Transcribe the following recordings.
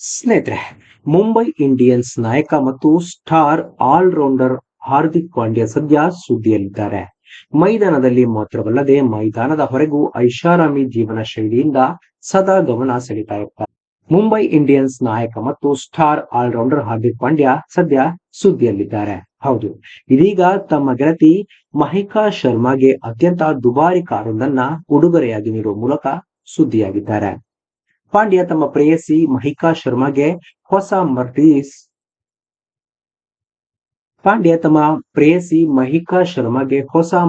ಸ್ನೇಹಿತರೆ, ಮುಂಬೈ ಇಂಡಿಯನ್ಸ್ ನಾಯಕ ಮತ್ತು ಸ್ಟಾರ್ ಆಲ್ರೌಂಡರ್ ಹಾರ್ದಿಕ್ ಪಾಂಡ್ಯ ಸದ್ಯ ಸುದ್ದಿಯಲ್ಲಿದ್ದಾರೆ. ಮೈದಾನದಲ್ಲಿ ಮಾತ್ರವಲ್ಲದೆ ಮೈದಾನದ ಹೊರಗೂ ಐಷಾರಾಮಿ ಜೀವನ ಶೈಲಿಯಿಂದ ಸದಾ ಗಮನ ಸೆಳೀತಾ ಇರ್ತಾರೆ. ಮುಂಬೈ ಇಂಡಿಯನ್ಸ್ ನಾಯಕ ಮತ್ತು ಸ್ಟಾರ್ ಆಲ್ರೌಂಡರ್ ಹಾರ್ದಿಕ್ ಪಾಂಡ್ಯ ಸದ್ಯ ಸುದ್ದಿಯಲ್ಲಿದ್ದಾರೆ. ಹೌದು, ಇದೀಗ ತಮ್ಮ ಗೆಳತಿ ಮಹಿಕಾ ಶರ್ಮಾಗೆ ಅತ್ಯಂತ ದುಬಾರಿ ಕಾರೊಂದನ್ನ ಉಡುಗೊರೆಯಾಗಿ ನೀಡುವ ಮೂಲಕ ಸುದ್ದಿಯಾಗಿದ್ದಾರೆ. ಪಾಂಡ್ಯ ತಮ್ಮ ಪ್ರೇಯಸಿ ಮಹಿಕಾ ಶರ್ಮಾಗೆ ಹೊಸ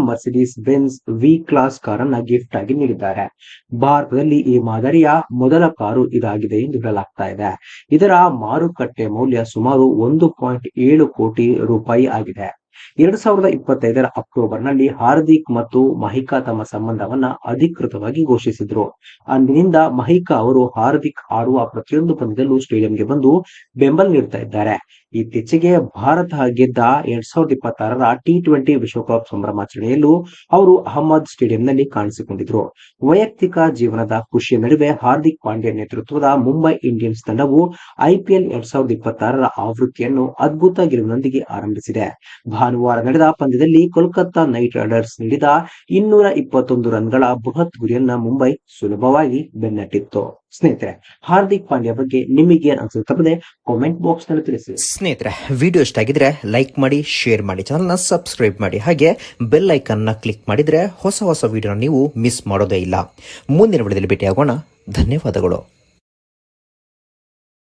ಮರ್ಸಿಡೀಸ್ ಬೆನ್ಸ್ ವಿ ಕ್ಲಾಸ್ ಕಾರನ್ನ ಗಿಫ್ಟ್ ಆಗಿ ನೀಡಿದ್ದಾರೆ. ಭಾರತದಲ್ಲಿ ಈ ಮಾದರಿಯ ಮೊದಲ ಕಾರು ಇದಾಗಿದೆ ಎಂದು ಹೇಳಲಾಗ್ತಾ ಇದೆ. ಇದರ ಮಾರುಕಟ್ಟೆ ಮೌಲ್ಯ ಸುಮಾರು 1.7 ಕೋಟಿ ರೂಪಾಯಿ ಆಗಿದೆ. 2025 ಅಕ್ಟೋಬರ್ನಲ್ಲಿ ಹಾರ್ದಿಕ್ ಮತ್ತು ಮಹಿಕಾ ತಮ್ಮ ಸಂಬಂಧವನ್ನ ಅಧಿಕೃತವಾಗಿ ಘೋಷಿಸಿದ್ರು. ಅಂದಿನಿಂದ ಮಹಿಕಾ ಅವರು ಹಾರ್ದಿಕ್ ಆಡುವ ಪ್ರತಿಯೊಂದು ಪಂದ್ಯದಲ್ಲೂ ಸ್ಟೇಡಿಯಂಗೆ ಬಂದು ಬೆಂಬಲ ನೀಡ್ತಾ ಇದ್ದಾರೆ. ಇತ್ತೀಚೆಗೆ ಭಾರತ ಗೆದ್ದ 2026 T20 ವಿಶ್ವಕಪ್ ಸಂಭ್ರಮಾಚರಣೆಯಲ್ಲೂ ಅವರು ಅಹಮದ್ ಸ್ಟೇಡಿಯಂನಲ್ಲಿ ಕಾಣಿಸಿಕೊಂಡಿದ್ರು. ವೈಯಕ್ತಿಕ ಜೀವನದ ಖುಷಿಯ ನಡುವೆ ಹಾರ್ದಿಕ್ ಪಾಂಡ್ಯ ನೇತೃತ್ವದ ಮುಂಬೈ ಇಂಡಿಯನ್ಸ್ ತಂಡವು IPL 2026 ಆವೃತ್ತಿಯನ್ನು ಅದ್ಭುತ ಗೆಲುವಿನೊಂದಿಗೆ ಆರಂಭಿಸಿದೆ. ಭಾನುವಾರ ನಡೆದ ಪಂದ್ಯದಲ್ಲಿ ಕೋಲ್ಕತ್ತಾ ನೈಟ್ ರೈಡರ್ಸ್ ನೀಡಿದ 221 ರನ್ಗಳ ಬೃಹತ್ ಗುರಿಯನ್ನ ಮುಂಬೈ ಸುಲಭವಾಗಿ ಬೆನ್ನಟ್ಟಿತ್ತು. ಸ್ನೇಹಿತರೆ, ಹಾರ್ದಿಕ್ ಪಾಂಡ್ಯ ಬಗ್ಗೆ ನಿಮಗೆ ಅನಿಸುತ್ತೆ ತಪ್ಪದೆ ಕಾಮೆಂಟ್ ಬಾಕ್ಸ್ ನಲ್ಲಿ ತಿಳಿಸಿ. ಸ್ನೇಹಿತರೆ, ವಿಡಿಯೋ ಇಷ್ಟ ಆಗಿದ್ರೆ ಲೈಕ್ ಮಾಡಿ, ಶೇರ್ ಮಾಡಿ, ಚಾನಲ್ನ ಸಬ್ಸ್ಕ್ರೈಬ್ ಮಾಡಿ, ಹಾಗೆ ಬೆಲ್ ಐಕನ್ನ ಕ್ಲಿಕ್ ಮಾಡಿದ್ರೆ ಹೊಸ ವಿಡಿಯೋನ ನೀವು ಮಿಸ್ ಮಾಡೋದೇ ಇಲ್ಲ. ಮುಂದಿನ ವಿಡಿಯೋದಲ್ಲಿ ಭೇಟಿಯಾಗೋಣ. ಧನ್ಯವಾದಗಳು.